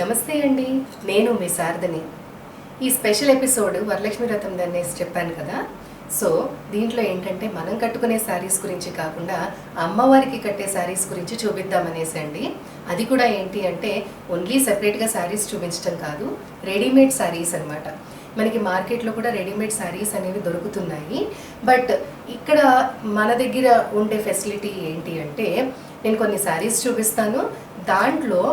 నమస్తే అండి. నేను మీ శారదని. ఈ స్పెషల్ ఎపిసోడ్ వరలక్ష్మి వ్రతం దన్నేసి చెప్పాను కదా. సో దీంట్లో ఏంటంటే మనం కట్టుకునే శారీస్ గురించి కాకుండా అమ్మవారికి కట్టే శారీస్ గురించి చూపిద్దామనేసి అండి. అది కూడా ఏంటి అంటే ఓన్లీ సెపరేట్గా శారీస్ చూపించడం కాదు, రెడీమేడ్ శారీస్ అనమాట. మనకి మార్కెట్లో కూడా రెడీమేడ్ శారీస్ అనేవి దొరుకుతున్నాయి. బట్ ఇక్కడ మన దగ్గర ఉండే ఫెసిలిటీ ఏంటి అంటే నేను కొన్ని శారీస్ చూపిస్తాను. దాంట్లో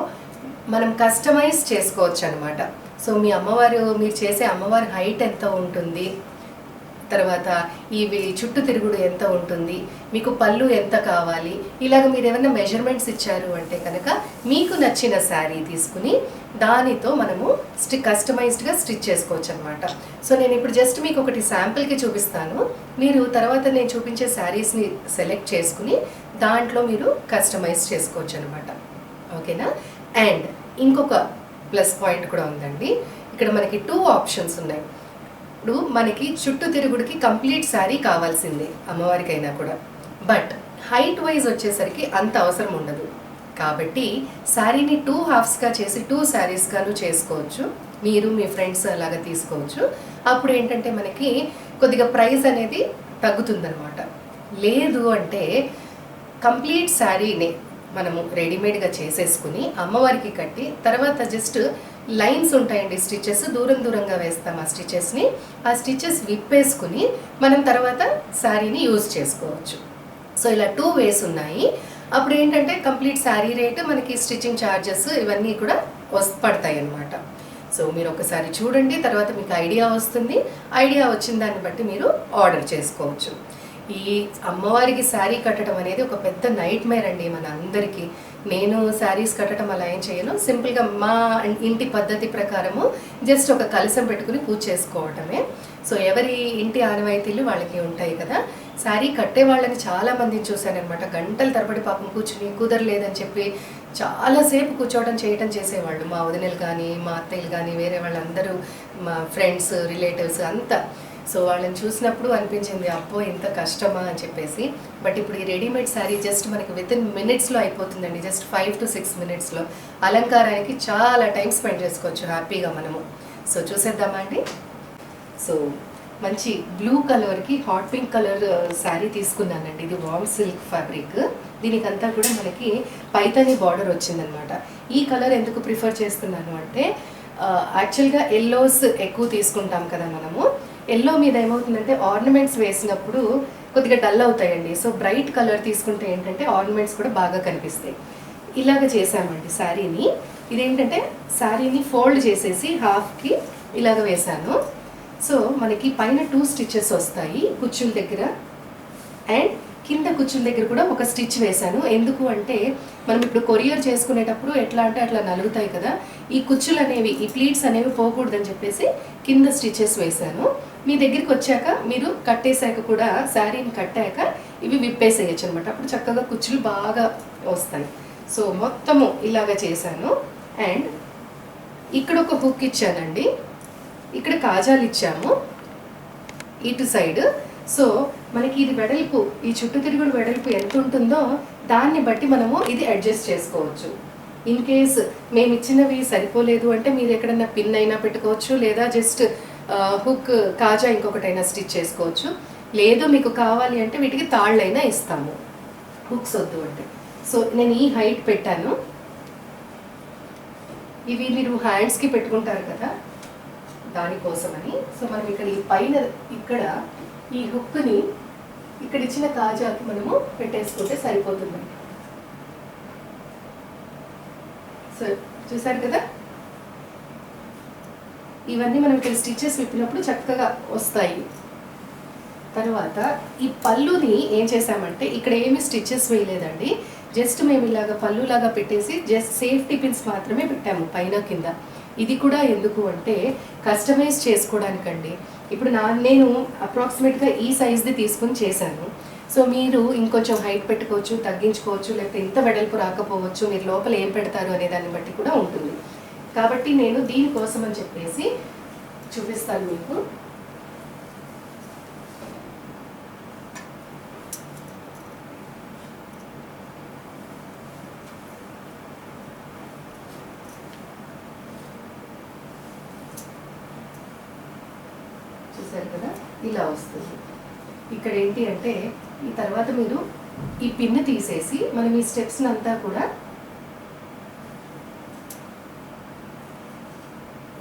మనం కస్టమైజ్ చేసుకోవచ్చు అనమాట. సో మీ అమ్మవారు, మీరు చేసే అమ్మవారి హైట్ ఎంత ఉంటుంది, తర్వాత ఇవి చుట్టూ తిరుగుడు ఎంత ఉంటుంది, మీకు పళ్ళు ఎంత కావాలి, ఇలాగ మీరు ఏమైనా మెజర్మెంట్స్ ఇచ్చారు అంటే కనుక మీకు నచ్చిన శారీ తీసుకుని దానితో మనము కస్టమైజ్డ్గా స్టిచ్ చేసుకోవచ్చు అనమాట. సో నేను ఇప్పుడు జస్ట్ మీకు ఒకటి శాంపిల్కి చూపిస్తాను. మీరు తర్వాత నేను చూపించే శారీస్ని సెలెక్ట్ చేసుకుని దాంట్లో మీరు కస్టమైజ్ చేసుకోవచ్చు అనమాట. ఓకేనా? అండ్ ఇంకొక ప్లస్ పాయింట్ కూడా ఉందండి. ఇక్కడ మనకి 2 ఆప్షన్స్ ఉన్నాయి. ఇప్పుడు మనకి చుట్టూ తిరుగుడికి కంప్లీట్ శారీ కావాల్సిందే అమ్మవారికైనా కూడా. బట్ హైట్ వైజ్ వచ్చేసరికి అంత అవసరం ఉండదు. కాబట్టి శారీని 2 హాఫ్స్గా చేసి 2 శారీస్గాను చేసుకోవచ్చు. మీరు మీ ఫ్రెండ్స్ అలాగా తీసుకోవచ్చు. అప్పుడు ఏంటంటే మనకి కొద్దిగా ప్రైస్ అనేది తగ్గుతుందనమాట. లేదు అంటే కంప్లీట్ శారీని మనము రెడీమేడ్గా చేసేసుకుని అమ్మవారికి కట్టి తర్వాత జస్ట్ లైన్స్ ఉంటాయండి, స్టిచెస్ దూరంగా వేస్తాం. ఆ స్టిచెస్ విప్పేసుకుని మనం తర్వాత శారీని యూజ్ చేసుకోవచ్చు. సో ఇలా 2 వేస్ ఉన్నాయి. అప్పుడు ఏంటంటే కంప్లీట్ శారీ రేట్, మనకి స్టిచ్చింగ్ ఛార్జెస్ ఇవన్నీ కూడా పడతాయి అన్నమాట. సో మీరు ఒకసారి చూడండి, తర్వాత మీకు ఐడియా వస్తుంది. ఐడియా వచ్చిన దాన్ని బట్టి మీరు ఆర్డర్ చేసుకోవచ్చు. ఈ అమ్మవారికి శారీ కట్టడం అనేది ఒక పెద్ద నైట్ మేర్ అండి మన అందరికీ. నేను శారీస్ కట్టడం అలా ఏం చేయను. సింపుల్గా మా ఇంటి పద్ధతి ప్రకారము జస్ట్ ఒక కలశం పెట్టుకుని పూజ చేసుకోవటమే. సో ఎవరి ఇంటి ఆనవాయితీలు వాళ్ళకి ఉంటాయి కదా. శారీ కట్టే వాళ్ళని చాలామందిని చూశానమాట. గంటల తరబడి పాపం కూర్చుని కుదరలేదని చెప్పి చాలాసేపు కూర్చోవడం చేయటం చేసేవాళ్ళు. మా వదినలు కానీ, మా అత్తయ్యలు కానీ, వేరే వాళ్ళందరూ, మా ఫ్రెండ్స్, రిలేటివ్స్ అంతా. సో వాళ్ళని చూసినప్పుడు అనిపించింది, అబ్బో ఇంత కష్టమా అని చెప్పేసి. బట్ ఇప్పుడు ఈ రెడీమేడ్ శారీ జస్ట్ మనకి వితిన్ మినిట్స్లో అయిపోతుందండి. జస్ట్ 5 to 6 మినిట్స్లో అలంకారానికి చాలా టైం స్పెండ్ చేసుకోవచ్చు హ్యాపీగా మనము. సో చూసేద్దామా అండి. సో మంచి బ్లూ కలర్కి హాట్ పింక్ కలర్ శారీ తీసుకున్నానండి. ఇది వామ్ సిల్క్ ఫ్యాబ్రిక్. దీనికంతా కూడా మనకి పైతాని బార్డర్ వచ్చిందనమాట. ఈ కలర్ ఎందుకు ప్రిఫర్ చేస్తున్నాను అంటే యాక్చువల్గా ఎల్లోస్ ఎక్కువ తీసుకుంటాం కదా మనము. ఎల్లో మీద ఏమవుతుందంటే ఆర్నమెంట్స్ వేసినప్పుడు కొద్దిగా డల్ అవుతాయండి. సో బ్రైట్ కలర్ తీసుకుంటే ఏంటంటే ఆర్నమెంట్స్ కూడా బాగా కనిపిస్తాయి. ఇలాగ చేసామండి శారీని. ఇదేంటంటే శారీని ఫోల్డ్ చేసేసి హాఫ్కి ఇలాగ వేసాను. సో మనకి పైన 2 స్టిచెస్ వస్తాయి కుచ్చుల దగ్గర, అండ్ కింద కుచ్చుల దగ్గర కూడా ఒక స్టిచ్ వేశాను. ఎందుకు అంటే మనం ఇప్పుడు కొరియర్ చేసుకునేటప్పుడు ఎట్లా అంటే అట్లా నలుగుతాయి కదా, ఈ కుచ్చులు అనేవి, ఈ ప్లీట్స్ అనేవి పోకూడదని చెప్పేసి కింద స్టిచెస్ వేశాను. మీ దగ్గరికి వచ్చాక మీరు కట్టేశాక కూడా శారీని కట్టాక ఇవి విప్పేసేయచ్చు అనమాట. అప్పుడు చక్కగా కుచ్చులు బాగా వస్తాయి. సో మొత్తము ఇలాగ చేశాను. అండ్ ఇక్కడ ఒక హుక్ ఇచ్చానండి, ఇక్కడ కాజాలు ఇచ్చాము ఇటు సైడ్. సో మనకి ఇది వెడల్పు, ఈ చుట్టూ తిరుగుడు వెడల్పు ఎంత ఉంటుందో దాన్ని బట్టి మనము ఇది అడ్జస్ట్ చేసుకోవచ్చు. ఇన్ కేస్ మేము ఇచ్చినవి సరిపోలేదు అంటే మీరు ఎక్కడన్నా పిన్ అయినా పెట్టుకోవచ్చు, లేదా జస్ట్ హుక్ కాజా ఇంకొకటైనా స్టిచ్ చేసుకోవచ్చు. లేదు మీకు కావాలి అంటే వీటికి తాళ్ళైనా ఇస్తాము, హుక్స్ వద్దు అంటే. సో నేను ఈ హైట్ పెట్టాను. ఇవి మీరు హ్యాండ్స్కి పెట్టుకుంటారు కదా దానికోసమని. సో మనం ఇక్కడ ఈ పైన ఇక్కడ ఈ హుక్ని ఇక్కడ ఇచ్చిన కాజాకి మనము పెట్టేసుకుంటే సరిపోతుంది. సో చూసారు కదా, ఇవన్నీ మనం ఇక్కడ స్టిచెస్ విప్పినప్పుడు చక్కగా వస్తాయి. తర్వాత ఈ పళ్ళుని ఏం చేసామంటే ఇక్కడ ఏమి స్టిచెస్ వేయలేదండి. జస్ట్ మేము ఇలాగ పళ్ళులాగా పెట్టేసి జస్ట్ సేఫ్టీ పిన్స్ మాత్రమే పెట్టాము పైన కింద. ఇది కూడా ఎందుకు అంటే కస్టమైజ్ చేసుకోవడానికండి. ఇప్పుడు నేను అప్రాక్సిమేట్గా ఈ సైజ్ది తీసుకుని చేశాను. సో మీరు ఇంకొంచెం హైట్ పెట్టుకోవచ్చు, తగ్గించుకోవచ్చు, లేకపోతే ఇంత వెడల్పు రాకపోవచ్చు, మీరు లోపల ఏం పెడతారు అనే దాన్ని బట్టి కూడా ఉంటుంది. కాబట్టి నేను దీనికోసం అని చెప్పేసి చూపిస్తాను మీకు. చూసారు కదా, ఇలా వస్తుంది. ఇక్కడ ఏంటి అంటే ఈ తర్వాత మీరు ఈ పిన్ తీసేసి మనం ఈ స్టెప్స్ అంతా కూడా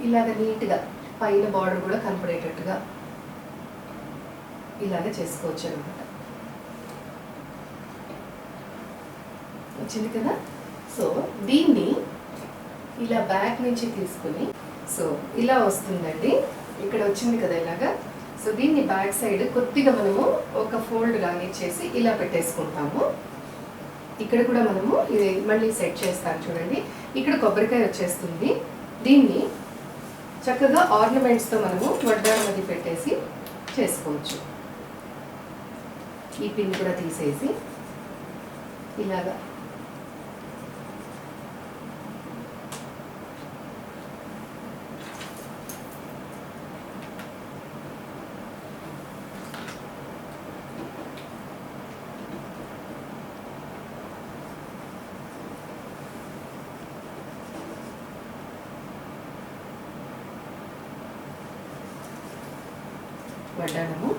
ఇలాగ నీట్గా పైన బార్డర్ కూడా కనపడేటట్టుగా ఇలాగ చేసుకోవచ్చు అనమాట. వచ్చింది కదా. సో దీన్ని ఇలా బ్యాక్ నుంచి తీసుకుని, సో ఇలా వస్తుందండి. ఇక్కడ వచ్చింది కదా ఇలాగా. సో దీన్ని బ్యాక్ సైడ్ కొద్దిగా మనము ఒక ఫోల్డ్ రానిచ్చేసి ఇలా పెట్టేసుకుంటాము. ఇక్కడ కూడా మనము ఇది మళ్ళీ సెట్ చేస్తాను చూడండి. ఇక్కడ కొబ్బరికాయ వచ్చేస్తుంది. దీన్ని చక్కగా ఆర్నమెంట్స్తో మనము వడ్డాణం అది పెట్టేసి చేసుకోవచ్చు. ఈ పిన్ కూడా తీసేసి ఇలాగా వడ్డాణము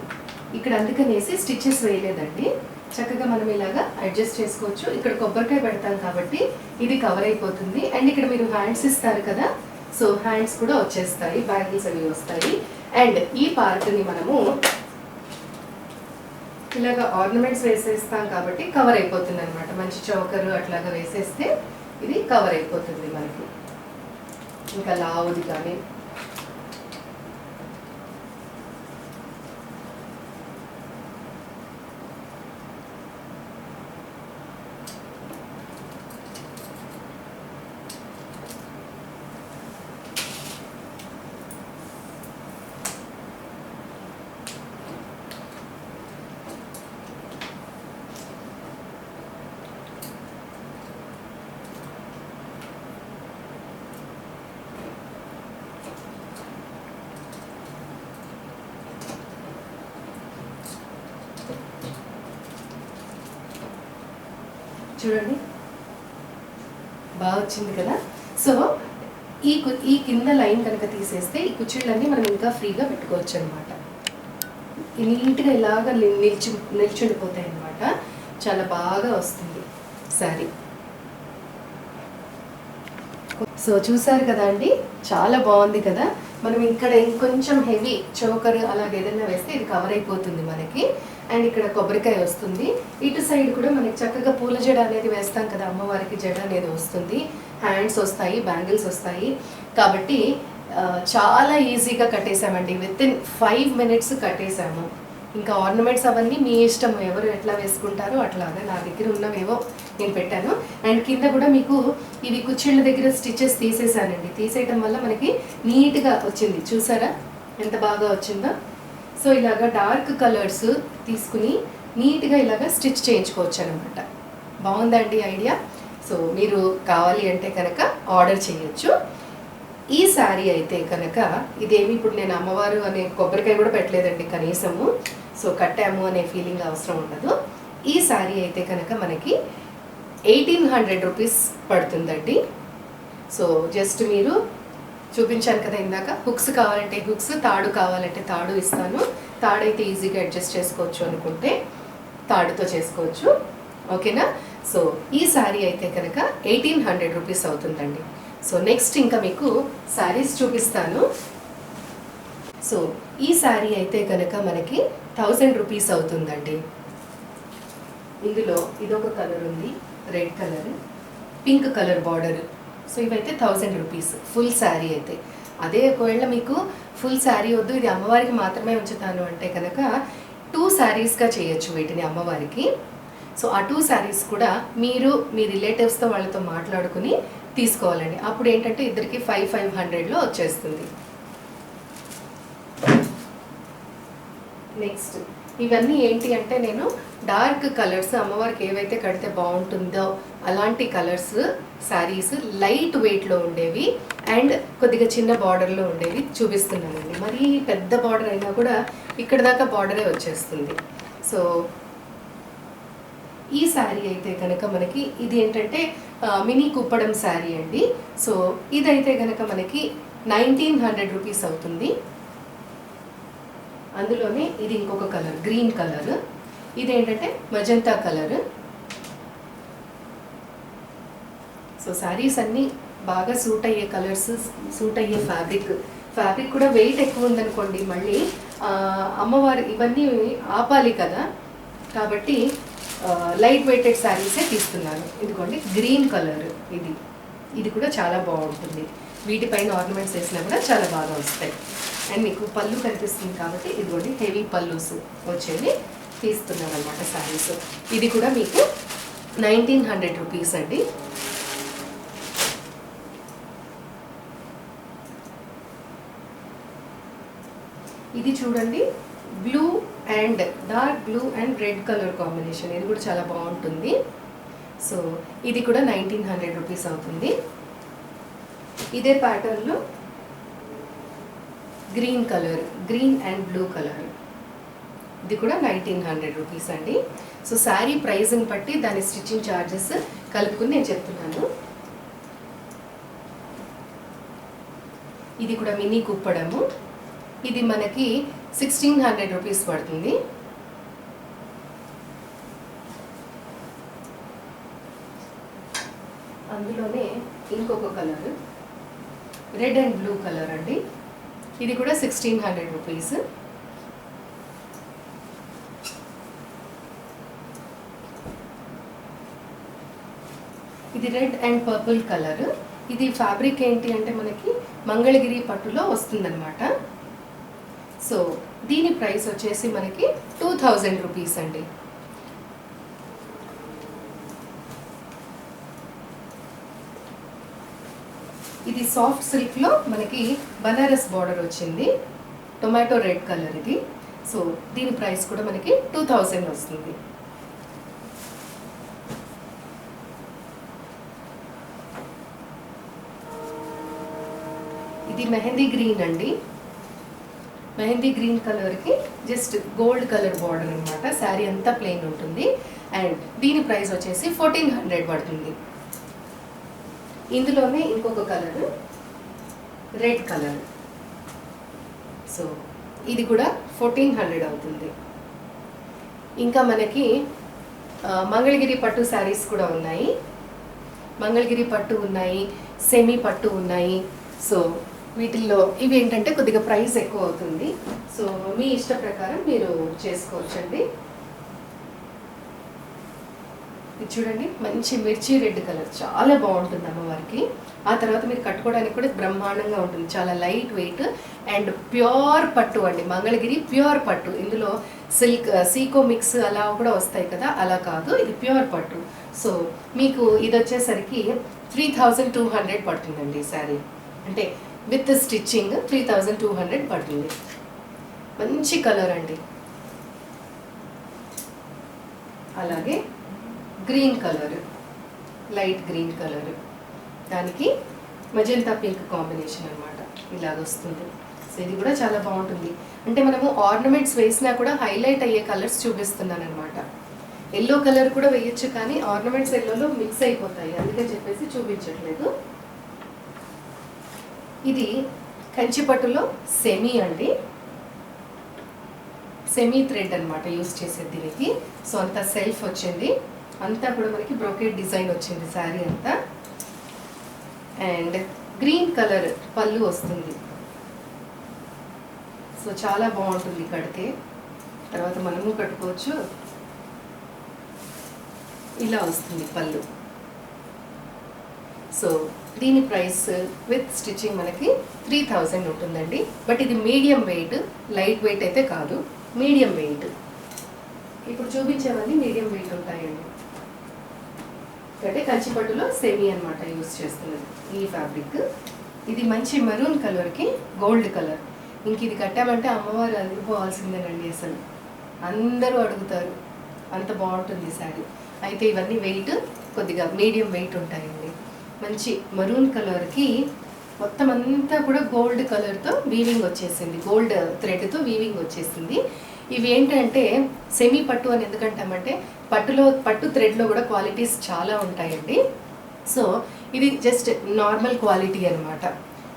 ఇక్కడ అందుకనేసి స్టిచెస్ వేయలేదండి. చక్కగా మనం ఇలాగా అడ్జస్ట్ చేసుకోవచ్చు. ఇక్కడ కొబ్బరికాయ పెడతాం కాబట్టి ఇది కవర్ అయిపోతుంది. అండ్ ఇక్కడ మీరు హ్యాండ్స్ ఇస్తారు కదా, సో హ్యాండ్స్ కూడా వచ్చేస్తాయి, బ్యాంగిల్స్ అవి వస్తాయి. అండ్ ఈ పార్ట్ని మనము ఇలాగా ఆర్నమెంట్స్ వేసేస్తాం కాబట్టి కవర్ అయిపోతుంది అనమాట. మంచి చౌకరు అట్లాగా వేసేస్తే ఇది కవర్ అయిపోతుంది మనకి. ఇంకా లావుది కానీ చూడండి బాగా వచ్చింది కదా. సో ఈ కింద లైన్ కనుక తీసేస్తే ఈ కుర్చీలన్నీ మనం ఇంకా ఫ్రీగా పెట్టుకోవచ్చు అనమాట. నీట్గా ఇలాగ నిల్చుండిపోతాయి అనమాట. చాలా బాగా వస్తుంది శారీ. సో చూసారు కదా అండి, చాలా బాగుంది కదా. మనం ఇక్కడ ఇంకొంచెం హెవీ చోకర్ అలాగే ఏదైనా వేస్తే ఇది కవర్ అయిపోతుంది మనకి. అండ్ ఇక్కడ కొబ్బరికాయ వస్తుంది. ఇటు సైడ్ కూడా మనకి చక్కగా పూల జడ అనేది వేస్తాం కదా, అమ్మవారికి జడ అనేది వస్తుంది. హ్యాండ్స్ వస్తాయి, బ్యాంగిల్స్ వస్తాయి. కాబట్టి చాలా ఈజీగా కట్టేసామండి. విత్ ఇన్ 5 minutes కట్టేసాము. ఇంకా ఆర్నమెంట్స్ అవన్నీ మీ ఇష్టం, ఎవరు ఎట్లా వేసుకుంటారో అట్లాగా. నా దగ్గర ఉన్నవేవో నేను పెట్టాను. అండ్ కింద కూడా మీకు ఇవి కుచ్చిళ్ళ దగ్గర స్టిచెస్ తీసేసానండి. తీసేయటం వల్ల మనకి నీట్గా వచ్చింది. చూసారా ఎంత బాగా వచ్చిందో. సో ఇలాగా డార్క్ కలర్స్ తీసుకుని నీట్గా ఇలాగా స్టిచ్ చేయించుకోవచ్చు అనమాట. బాగుందండి ఐడియా. సో మీరు కావాలి అంటే కనుక ఆర్డర్ చేయొచ్చు. ఈ శారీ అయితే కనుక ఇదేమి ఇప్పుడు నేను అమ్మవారు అనే కొబ్బరికాయ కూడా పెట్టలేదండి కనీసము. సో కట్టాము అనే ఫీలింగ్ అవసరం ఉండదు. ఈ శారీ అయితే కనుక మనకి 1800 రూపీస్ పడుతుందండి. సో జస్ట్ మీరు చూపించాను కదా ఇందాక, హుక్స్ కావాలంటే హుక్స్, తాడు కావాలంటే తాడు ఇస్తాను. తాడైతే ఈజీగా అడ్జస్ట్ చేసుకోవచ్చు అనుకుంటే తాడుతో చేసుకోవచ్చు. ఓకేనా. సో ఈ శారీ అయితే కనుక 1800 రూపీస్ అవుతుందండి. సో నెక్స్ట్ ఇంకా మీకు శారీస్ చూపిస్తాను. సో ఈ శారీ అయితే కనుక మనకి 1000 రూపీస్ అవుతుందండి. ఇందులో ఇదొక కలర్ ఉంది, red colour, pink colour border. So ఇవైతే 1000 రూపీస్ ఫుల్ శారీ అయితే. అదే ఒకవేళ మీకు ఫుల్ శారీ వద్దు, ఇది అమ్మవారికి మాత్రమే ఉంచుతాను అంటే కనుక 2 శారీస్గా చేయొచ్చు వీటిని అమ్మవారికి. సో ఆ 2 శారీస్ కూడా మీరు మీ రిలేటివ్స్తో వాళ్ళతో మాట్లాడుకుని తీసుకోవాలండి. అప్పుడు ఏంటంటే ఇద్దరికి 500లో వచ్చేస్తుంది. నెక్స్ట్ ఇవన్నీ ఏంటి అంటే నేను డార్క్ కలర్స్ అమ్మవారికి ఏవైతే కడితే బాగుంటుందో అలాంటి కలర్స్ శారీస్ లైట్ వెయిట్లో ఉండేవి అండ్ కొద్దిగా చిన్న బార్డర్లో ఉండేవి చూపిస్తున్నానండి. మరీ పెద్ద బార్డర్ అయినా కూడా ఇక్కడ దాకా బార్డరే వచ్చేస్తుంది. సో ఈ శారీ అయితే కనుక మనకి ఇది ఏంటంటే మినీ కుప్పడం శారీ అండి. సో ఇదైతే కనుక మనకి 1900 రూపీస్ అవుతుంది. అందులోనే ఇది ఇంకొక కలర్, గ్రీన్ కలర్. ఇదేంటంటే మజంతా కలర్. సో శారీస్ అన్నీ బాగా సూట్ అయ్యే కలర్స్, సూట్ అయ్యే ఫ్యాబ్రిక్ కూడా వెయిట్ ఎక్కువ ఉందనుకోండి మళ్ళీ అమ్మవారు ఇవన్నీ ఆపాలి కదా, కాబట్టి లైట్ వెయిటెడ్ శారీసే తీస్తున్నాను. ఇదిగోండి గ్రీన్ కలర్, ఇది కూడా చాలా బాగుంటుంది. వీటిపైన ఆర్నమెంట్స్ వేసినా కూడా చాలా బాగా వస్తాయి. అండ్ మీకు పళ్ళు కనిపిస్తుంది కాబట్టి ఇదిగోండి హెవీ పళ్ళుస్ వచ్చేవి తీస్తున్నాను అనమాట శారీస్. ఇది కూడా మీకు 1900 రూపీస్ అండి. ఇది చూడండి, blue and dark blue and red colour combination. ఇది కూడా చాలా బాగుంటుంది. సో ఇది కూడా 1900 రూపీస్ అవుతుంది. ఇదే ప్యాటర్న్లో green colour, green and blue colour, ఇది కూడా 1900 రూపీస్ అండి. సో శారీ ప్రైస్ని బట్టి దాని స్టిచ్చింగ్ ఛార్జెస్ కలుపుకుని నేను చెప్తున్నాను. ఇది కూడా మినీ కుప్పడము. ఇది మనకి 1600 రూపీస్ పడుతుంది. అందులోనే ఇంకొక colour, red and blue colour అండి. ఇది కూడా 1600 రూపీస్. ఇది రెడ్ అండ్ పర్పుల్ కలర్. ఇది ఫ్యాబ్రిక్ ఏంటి అంటే మనకి మంగళగిరి పట్టులో వస్తుందన్నమాట. సో దీని ప్రైస్ వచ్చేసి మనకి 2000 రూపీస్ అండి. ఇది సాఫ్ట్ సిల్క్లో మనకి బనారస్ బార్డర్ వచ్చింది, టొమాటో రెడ్ కలర్ ఇది. సో దీని ప్రైస్ కూడా మనకి 2000 వస్తుంది. ఇది మెహందీ గ్రీన్ అండి. మెహందీ గ్రీన్ కలర్కి జస్ట్ గోల్డ్ కలర్ బార్డర్ అనమాట. శారీ అంతా ప్లెయిన్ ఉంటుంది. అండ్ దీని ప్రైస్ వచ్చేసి 1400 పడుతుంది. ఇందులోనే ఇంకొక కలర్, రెడ్ కలర్. సో ఇది కూడా 1400 అవుతుంది. ఇంకా మనకి మంగళగిరి పట్టు శారీస్ కూడా ఉన్నాయి. మంగళగిరి పట్టు ఉన్నాయి, సెమీ పట్టు ఉన్నాయి. సో వీటిల్లో ఇవి ఏంటంటే కొద్దిగా ప్రైస్ ఎక్కువ అవుతుంది. సో మీ ఇష్ట ప్రకారం మీరు చేసుకోవచ్చండి. ఇది చూడండి, మంచి మిర్చి రెడ్ కలర్, చాలా బాగుంటుంది అమ్మవారికి. ఆ తర్వాత మీరు కట్టుకోవడానికి కూడా బ్రహ్మాండంగా ఉంటుంది. చాలా లైట్ వెయిట్ అండ్ ప్యూర్ పట్టు అండి, మంగళగిరి ప్యూర్ పట్టు. ఇందులో సిల్క్, సీకో మిక్స్ అలా కూడా వస్తాయి కదా, అలా కాదు, ఇది ప్యూర్ పట్టు. సో మీకు ఇది వచ్చేసరికి 3200 పడుతుందండి శారీ. అంటే విత్ స్టిచ్చింగ్ 3200 పడుతుంది. మంచి కలర్ అండి. అలాగే green colour, light green colour, దానికి మజంతా పింక్ కాంబినేషన్ అనమాట, ఇలాగ వస్తుంది. సో ఇది కూడా చాలా బాగుంటుంది. అంటే మనము ఆర్నమెంట్స్ వేసినా కూడా హైలైట్ అయ్యే కలర్స్ చూపిస్తున్నాను అనమాట. ఎల్లో కలర్ కూడా వేయచ్చు, కానీ ఆర్నమెంట్స్ ఎల్లోలో మిక్స్ అయిపోతాయి, అందుకని చెప్పేసి చూపించట్లేదు. ఇది కంచిపట్టులో సెమీ అండి, సెమీ థ్రెడ్ అనమాట యూస్ చేసేది దీనికి. సో అంతా సెల్ఫ్ వచ్చింది, అంతా కూడా మనకి బ్రోకెట్ డిజైన్ వచ్చింది శారీ అంతా. అండ్ గ్రీన్ కలర్ పళ్ళు వస్తుంది. సో చాలా బాగుంటుంది కడితే. తర్వాత మనము కట్టుకోవచ్చు. ఇలా వస్తుంది పళ్ళు. సో దీని ప్రైస్ విత్ స్టిచ్చింగ్ మనకి 3000 ఉంటుందండి. బట్ ఇది మీడియం వెయిట్, లైట్ వెయిట్ అయితే కాదు, మీడియం వెయిట్. ఇప్పుడు చూపించేవన్నీ మీడియం వెయిట్ ఉంటాయండి. అంటే కంచిపట్టులో సెమీ అనమాట యూస్ చేస్తున్నది ఈ ఫ్యాబ్రిక్. ఇది మంచి మెరూన్ కలర్కి గోల్డ్ కలర్. ఇంక ఇది కట్టామంటే అమ్మవారు అదిరిపోవాల్సిందేనండి, అసలు అందరూ అడుగుతారు, అంత బాగుంటుంది శారీ. అయితే ఇవన్నీ వెయిట్ కొద్దిగా మీడియం వెయిట్ ఉంటాయండి. మంచి మరూన్ కలర్కి మొత్తం అంతా కూడా గోల్డ్ కలర్తో వీవింగ్ వచ్చేసింది, గోల్డ్ థ్రెడ్తో వీవింగ్ వచ్చేసింది. ఇవి ఏంటంటే సెమీ పట్టు అని ఎందుకంటామంటే పట్టు థ్రెడ్లో కూడా క్వాలిటీస్ చాలా ఉంటాయండి. సో ఇది జస్ట్ నార్మల్ క్వాలిటీ అనమాట.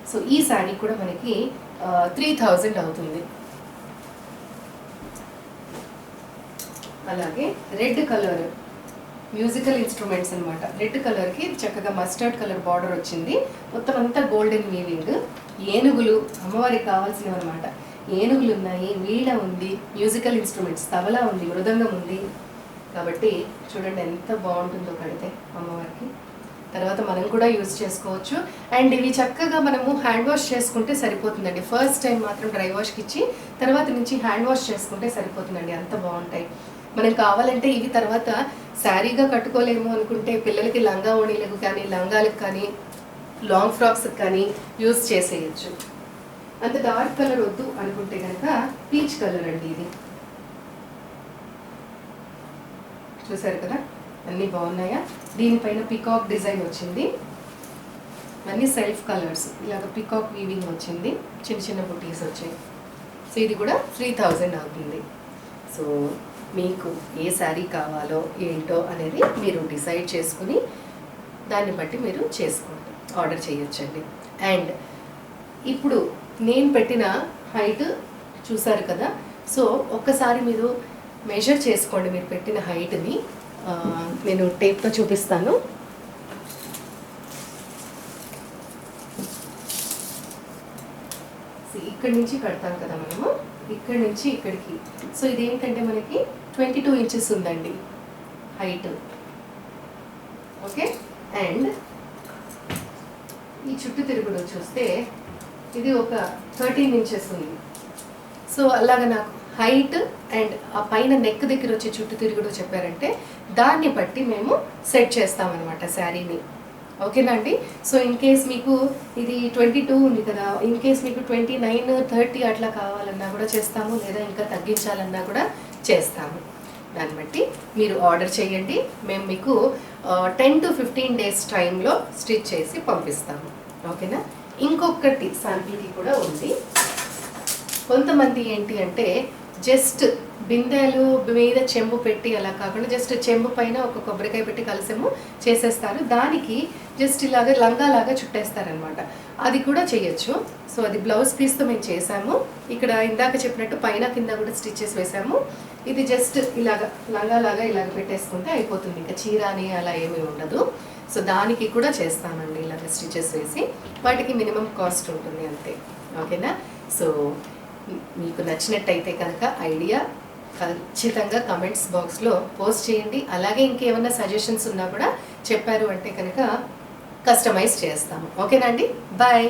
సో ఈ శారీ కూడా మనకి 3000 అవుతుంది. అలాగే రెడ్ కలర్ మ్యూజికల్ ఇన్స్ట్రుమెంట్స్ అనమాట. రెడ్ కలర్కి చక్కగా మస్టర్డ్ కలర్ బార్డర్ వచ్చింది. మొత్తం అంతా గోల్డెన్ వీవింగ్. ఏనుగులు అమ్మవారికి కావాల్సినవి అనమాట. ఏనుగులు ఉన్నాయి, వీణ ఉంది, మ్యూజికల్ ఇన్స్ట్రుమెంట్స్ తబలా ఉంది, మృదంగం ఉంది. కాబట్టి చూడండి ఎంత బాగుంటుందో కడితే అమ్మవారికి. తర్వాత మనం కూడా యూజ్ చేసుకోవచ్చు. అండ్ ఇవి చక్కగా మనము హ్యాండ్ వాష్ చేసుకుంటే సరిపోతుందండి. ఫస్ట్ టైం మాత్రం డ్రై వాష్కి ఇచ్చి తర్వాత నుంచి హ్యాండ్ వాష్ చేసుకుంటే సరిపోతుందండి. అంత బాగుంటాయి. మనం కావాలంటే ఇవి తర్వాత శారీగా కట్టుకోలేము అనుకుంటే పిల్లలకి లంగా ఓణీలకు కానీ, లంగాలకు కానీ, లాంగ్ ఫ్రాక్స్కి కానీ యూజ్ చేసేయచ్చు. అంత డార్క్ కలర్ వద్దు అనుకుంటే కనుక పీచ్ కలర్ అండి ఇది. చూసారు కదా అన్నీ బాగున్నాయా? దీనిపైన పికాక్ డిజైన్ వచ్చింది. అన్నీ సెల్ఫ్ కలర్స్. ఇలాగ పికాక్ వీవింగ్ వచ్చింది, చిన్న చిన్న బుటీస్ వచ్చాయి. సో ఇది కూడా 3000 అవుతుంది. సో మీకు ఏ శారీ కావాలో ఏంటో అనేది మీరు డిసైడ్ చేసుకుని దాన్ని బట్టి మీరు చేసుకోండి, ఆర్డర్ చేయొచ్చండి. అండ్ ఇప్పుడు నేను పెట్టిన హైట్ చూసారు కదా. సో ఒక్కసారి మీరు మెజర్ చేసుకోండి మీరు పెట్టిన హైట్ని. నేను టేప్తో చూపిస్తాను. ఇక్కడి నుంచి కడతాం కదా మనము, ఇక్కడి నుంచి ఇక్కడికి. సో ఇదేంటంటే మనకి 22 ఇంచెస్ ఉందండి హైట్. ఓకే. అండ్ ఈ చుట్టూ తిరుగుడు చూస్తే ఇది ఒక 13 ఇంచెస్ ఉంది. సో అలాగ నాకు హైట్ అండ్ ఆ పైన నెక్ దగ్గర వచ్చే చుట్టూ తిరుగుడు చెప్పారంటే దాన్ని బట్టి మేము సెట్ చేస్తామన్నమాట శారీని. ఓకేనా అండి? సో ఇన్ కేస్ మీకు ఇది 22 ఉంది కదా, ఇన్ కేస్ మీకు 29, 30 అట్లా కావాలన్నా కూడా చేస్తాము, లేదా ఇంకా తగ్గించాలన్నా కూడా చేస్తాము. దాన్ని బట్టి మీరు ఆర్డర్ చేయండి. మేము మీకు 10 to 15 days టైంలో స్టిచ్ చేసి పంపిస్తాము. ఓకేనా? ఇంకొకటి శాంపిల్కి కూడా ఉంది. కొంతమంది ఏంటి అంటే జస్ట్ బిందెలు మీద చెంబు పెట్టి అలా కాకుండా జస్ట్ చెంబు పైన ఒక కొబ్బరికాయ పెట్టి కలిసేమో చేసేస్తారు. దానికి జస్ట్ ఇలాగ లంగాలాగా చుట్టేస్తారనమాట. అది కూడా చేయొచ్చు. సో అది బ్లౌజ్ పీస్తో మేము చేసాము. ఇక్కడ ఇందాక చెప్పినట్టు పైన కింద కూడా స్టిచెస్ వేసాము. ఇది జస్ట్ ఇలాగ లంగాలాగా ఇలాగ పెట్టేసుకుంటే అయిపోతుంది. ఇంకా చీర అని అలా ఏమీ ఉండదు. సో దానికి కూడా చేస్తామండి ఇలాగ స్టిచెస్ వేసి. వాటికి మినిమం కాస్ట్ ఉంటుంది అంతే. ఓకేనా? సో మీకు నచ్చినట్టయితే కనుక ఐడియా ఖచ్చితంగా కమెంట్స్ బాక్స్లో పోస్ట్ చేయండి. అలాగే ఇంకేమైనా సజెషన్స్ ఉన్నా కూడా చెప్పారు అంటే కనుక కస్టమైజ్ చేస్తాము. ఓకేనా అండి? బాయ్.